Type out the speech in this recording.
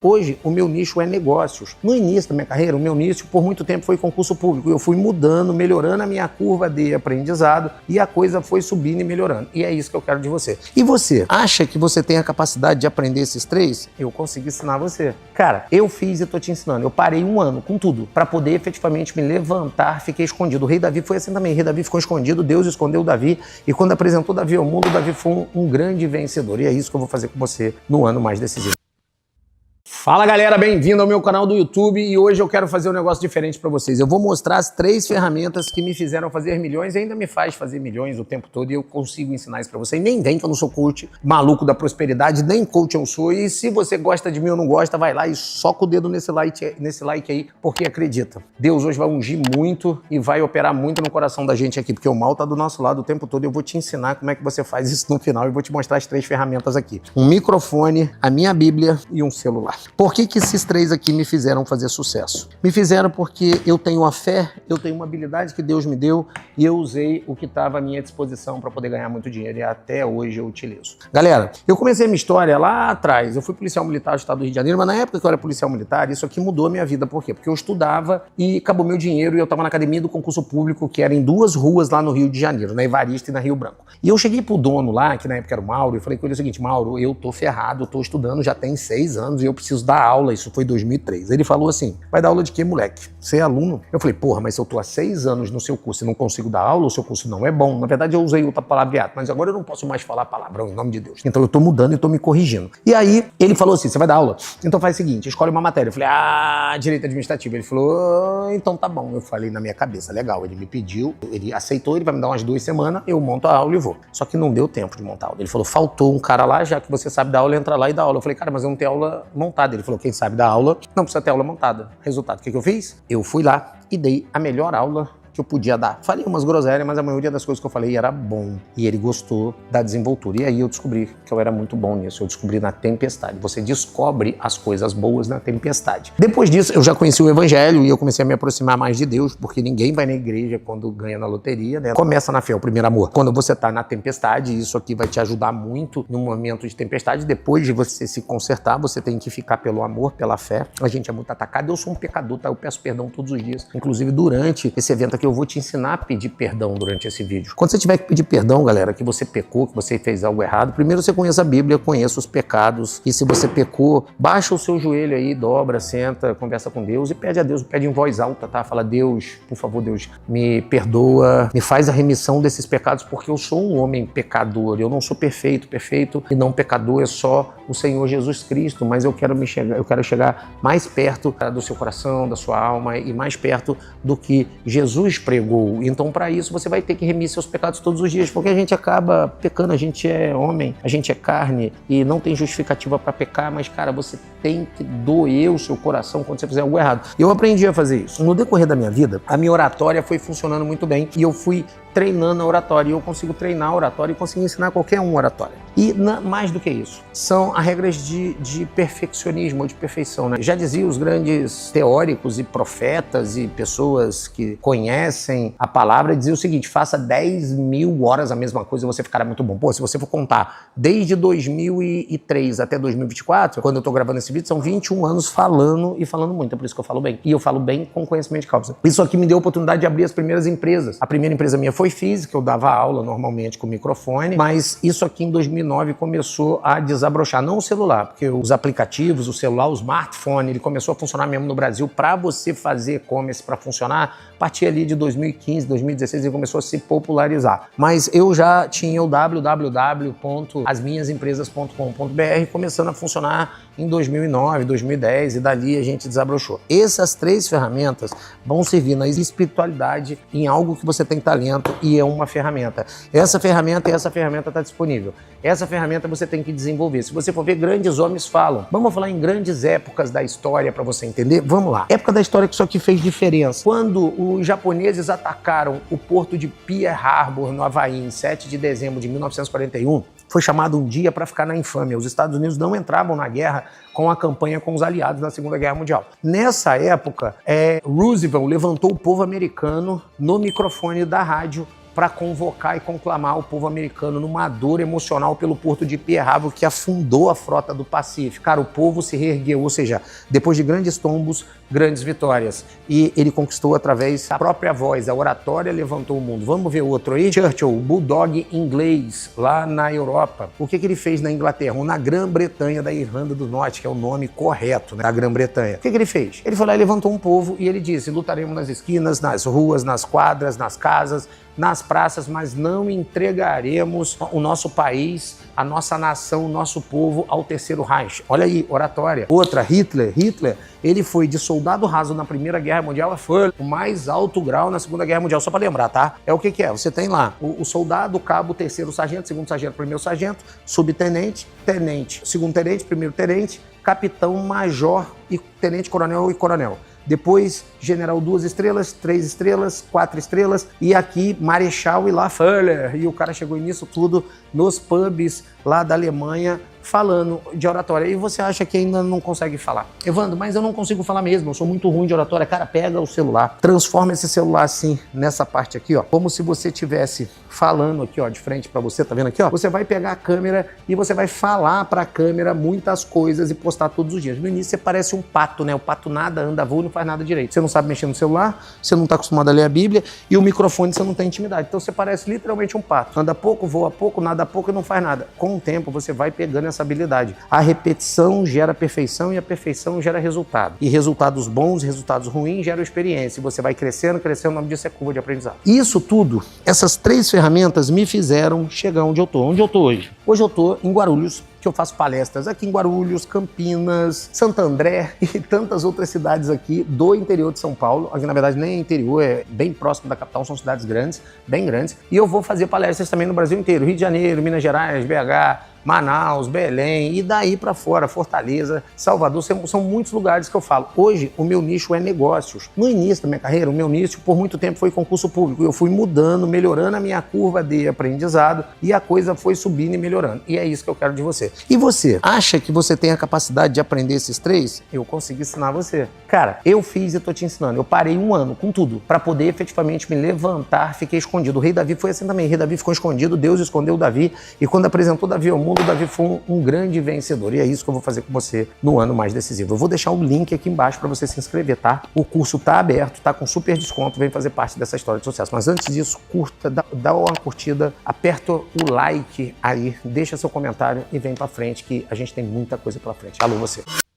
Hoje, o meu nicho é negócios. No início da minha carreira, o meu nicho, por muito tempo, foi concurso público. Eu fui mudando, melhorando a minha curva de aprendizado e a coisa foi subindo e melhorando. E é isso que eu quero de você. E você, acha que você tem a capacidade de aprender esses três? Eu consigo ensinar você. Cara, eu fiz e tô te ensinando. Eu parei 1 ano com tudo para poder efetivamente me levantar, fiquei escondido. O rei Davi foi assim também. O rei Davi ficou escondido, Deus escondeu o Davi e quando apresentou Davi ao mundo, Davi foi um grande vencedor. E é isso que eu vou fazer com você no ano mais decisivo. Fala galera, bem-vindo ao meu canal do YouTube e hoje eu quero fazer um negócio diferente para vocês. Eu vou mostrar as 3 ferramentas que me fizeram fazer milhões e ainda me faz fazer milhões o tempo todo e eu consigo ensinar isso para você. E nem vem que eu não sou coach maluco da prosperidade, nem coach eu sou. E se você gosta de mim ou não gosta, vai lá e soca o dedo nesse like aí, porque acredita, Deus hoje vai ungir muito e vai operar muito no coração da gente aqui, porque o mal tá do nosso lado o tempo todo e eu vou te ensinar como é que você faz isso no final e vou te mostrar as 3 ferramentas aqui. Um microfone, a minha Bíblia e um celular. Por que esses 3 aqui me fizeram fazer sucesso? Me fizeram porque eu tenho a fé, eu tenho uma habilidade que Deus me deu e eu usei o que estava à minha disposição para poder ganhar muito dinheiro e até hoje eu utilizo. Galera, eu comecei a minha história lá atrás, eu fui policial militar do estado do Rio de Janeiro, mas na época que eu era policial militar, isso aqui mudou a minha vida. Por quê? Porque eu estudava e acabou meu dinheiro e eu estava na academia do concurso público, que era em 2 ruas lá no Rio de Janeiro, na Evarista e na Rio Branco. E eu cheguei pro dono lá, que na época era o Mauro, e falei com ele o seguinte: Mauro, eu tô ferrado, eu tô estudando já tem 6 anos e eu preciso dar aula, isso foi 2003. Ele falou assim: vai dar aula de quê, moleque? Você é aluno? Eu falei: porra, mas se eu tô há 6 anos no seu curso e não consigo dar aula, o seu curso não é bom. Na verdade eu usei outra palavreado, mas agora eu não posso mais falar palavrão, em nome de Deus. Então eu tô mudando e tô me corrigindo. E aí ele falou assim: você vai dar aula? Então faz o seguinte, escolhe uma matéria. Eu falei: direito administrativo. Ele falou: então tá bom. Eu falei na minha cabeça: legal. Ele me pediu, ele aceitou, ele vai me dar umas 2 semanas, eu monto a aula e vou. Só que não deu tempo de montar a aula. Ele falou: faltou um cara lá, já que você sabe dar aula, entra lá e dá aula. Eu falei: cara, mas eu não tenho aula montada. Ele falou: quem sabe dar aula não precisa ter aula montada. Resultado, o que eu fiz? Eu fui lá e dei a melhor aula que eu podia dar. Falei umas groselhas, mas a maioria das coisas que eu falei era bom. E ele gostou da desenvoltura. E aí eu descobri que eu era muito bom nisso. Eu descobri na tempestade. Você descobre as coisas boas na tempestade. Depois disso, eu já conheci o evangelho e eu comecei a me aproximar mais de Deus, porque ninguém vai na igreja quando ganha na loteria, né? Começa na fé, o primeiro amor. Quando você tá na tempestade, isso aqui vai te ajudar muito no momento de tempestade. Depois de você se consertar, você tem que ficar pelo amor, pela fé. A gente é muito atacado. Eu sou um pecador, tá? Eu peço perdão todos os dias. Inclusive, durante esse evento aqui, eu vou te ensinar a pedir perdão durante esse vídeo. Quando você tiver que pedir perdão, galera, que você pecou, que você fez algo errado, primeiro você conheça a Bíblia, conheça os pecados, e se você pecou, baixa o seu joelho aí, dobra, senta, conversa com Deus e pede a Deus, pede em voz alta, tá? Fala: Deus, por favor, Deus, me perdoa, me faz a remissão desses pecados, porque eu sou um homem pecador, eu não sou perfeito e não pecador, é só o Senhor Jesus Cristo, mas eu quero chegar mais perto do seu coração, da sua alma e mais perto do que Jesus pregou. Então, para isso, você vai ter que remir seus pecados todos os dias, porque a gente acaba pecando, a gente é homem, a gente é carne e não tem justificativa para pecar, mas, cara, você tem que doer o seu coração quando você fizer algo errado. Eu aprendi a fazer isso. No decorrer da minha vida, a minha oratória foi funcionando muito bem e eu fui treinando a oratória, e eu consigo treinar a oratória e consigo ensinar qualquer um oratória. E mais do que isso, são as regras de perfeccionismo, ou de perfeição, né? Já dizia os grandes teóricos e profetas e pessoas que conhecem a palavra, diziam o seguinte: faça 10.000 horas a mesma coisa e você ficará muito bom. Pô, se você for contar desde 2003 até 2024, quando eu tô gravando esse vídeo, são 21 anos falando e falando muito, é por isso que eu falo bem. E eu falo bem com conhecimento de causa. Isso aqui me deu a oportunidade de abrir as primeiras empresas. A primeira empresa minha foi física, eu dava aula normalmente com microfone, mas isso aqui em 2009 começou a desabrochar, não o celular, porque os aplicativos, o celular, o smartphone, ele começou a funcionar mesmo no Brasil. Para você fazer e-commerce para funcionar, a partir ali de 2015, 2016, ele começou a se popularizar. Mas eu já tinha o www.asminhasempresas.com.br começando a funcionar em 2009, 2010 e dali a gente desabrochou. Essas 3 ferramentas vão servir na espiritualidade, em algo que você tem talento e é uma ferramenta. Essa ferramenta está disponível. Essa ferramenta você tem que desenvolver. Se você for ver, grandes homens falam. Vamos falar em grandes épocas da história para você entender? Vamos lá. Época da história que isso aqui fez diferença. Quando os japoneses atacaram o porto de Pearl Harbor, no Havaí, em 7 de dezembro de 1941, foi chamado um dia para ficar na infâmia. Os Estados Unidos não entravam na guerra com a campanha com os aliados na Segunda Guerra Mundial. Nessa época, Roosevelt levantou o povo americano no microfone da rádio para convocar e conclamar o povo americano numa dor emocional pelo porto de Pearl Harbor, que afundou a frota do Pacífico. Cara, o povo se reergueu, ou seja, depois de grandes tombos, grandes vitórias. E ele conquistou através da própria voz, a oratória levantou o mundo. Vamos ver outro aí? Churchill, o bulldog inglês, lá na Europa. O que ele fez na Inglaterra? Ou na Grã-Bretanha da Irlanda do Norte, que é o nome correto, né, da Grã-Bretanha. O que ele fez? Ele foi lá e levantou um povo e ele disse: lutaremos nas esquinas, nas ruas, nas quadras, nas casas, nas praças, mas não entregaremos o nosso país, a nossa nação, o nosso povo ao Terceiro Reich. Olha aí, oratória. Outra, Hitler, ele foi de soldado raso na Primeira Guerra Mundial, foi o mais alto grau na Segunda Guerra Mundial, só para lembrar, tá? É o que é? Você tem lá o soldado, o cabo, terceiro sargento, segundo sargento, primeiro sargento, subtenente, tenente, segundo tenente, primeiro tenente, capitão, major e tenente-coronel e coronel. Depois, general 2 estrelas, 3 estrelas, 4 estrelas, e aqui Marechal e lá Führer. E o cara chegou nisso tudo nos pubs lá da Alemanha, falando de oratória. E você acha que ainda não consegue falar. Evandro, mas eu não consigo falar mesmo, eu sou muito ruim de oratória. Cara, pega o celular, transforma esse celular assim, nessa parte aqui, ó, como se você estivesse falando aqui, ó, de frente pra você, tá vendo aqui, ó? Você vai pegar a câmera e você vai falar pra câmera muitas coisas e postar todos os dias. No início você parece um pato, né? O pato nada, anda, voa, não faz nada direito. Você não sabe mexer no celular, você não tá acostumado a ler a Bíblia e o microfone você não tem intimidade. Então você parece literalmente um pato. Anda pouco, voa pouco, nada pouco e não faz nada. Com o tempo você vai pegando essa habilidade. A repetição gera perfeição e a perfeição gera resultado. E resultados bons, resultados ruins geram experiência. E você vai crescendo, o nome disso é curva de aprendizado. Isso tudo, essas 3 ferramentas me fizeram chegar onde eu tô. Onde eu tô hoje? Hoje eu tô em Guarulhos, que eu faço palestras aqui em Guarulhos, Campinas, Santo André e tantas outras cidades aqui do interior de São Paulo. Aqui, na verdade, nem é interior, é bem próximo da capital, são cidades grandes, bem grandes. E eu vou fazer palestras também no Brasil inteiro, Rio de Janeiro, Minas Gerais, BH, Manaus, Belém e daí para fora, Fortaleza, Salvador, são muitos lugares que eu falo. Hoje, o meu nicho é negócios. No início da minha carreira, o meu nicho por muito tempo foi concurso público. Eu fui mudando, melhorando a minha curva de aprendizado e a coisa foi subindo e melhorando. E é isso que eu quero de você. E você, acha que você tem a capacidade de aprender esses 3? Eu consegui ensinar você. Cara, eu fiz e tô te ensinando. Eu parei 1 ano com tudo para poder efetivamente me levantar, fiquei escondido. O rei Davi foi assim também. O rei Davi ficou escondido, Deus escondeu Davi e quando apresentou Davi ao mundo, Davi foi um grande vencedor. E é isso que eu vou fazer com você no ano mais decisivo. Eu vou deixar o link aqui embaixo para você se inscrever, tá? O curso tá aberto, tá com super desconto, vem fazer parte dessa história de sucesso. Mas antes disso, curta, dá uma curtida, aperta o like aí, deixa seu comentário e vem pra frente que a gente tem muita coisa pela frente. Alô, você!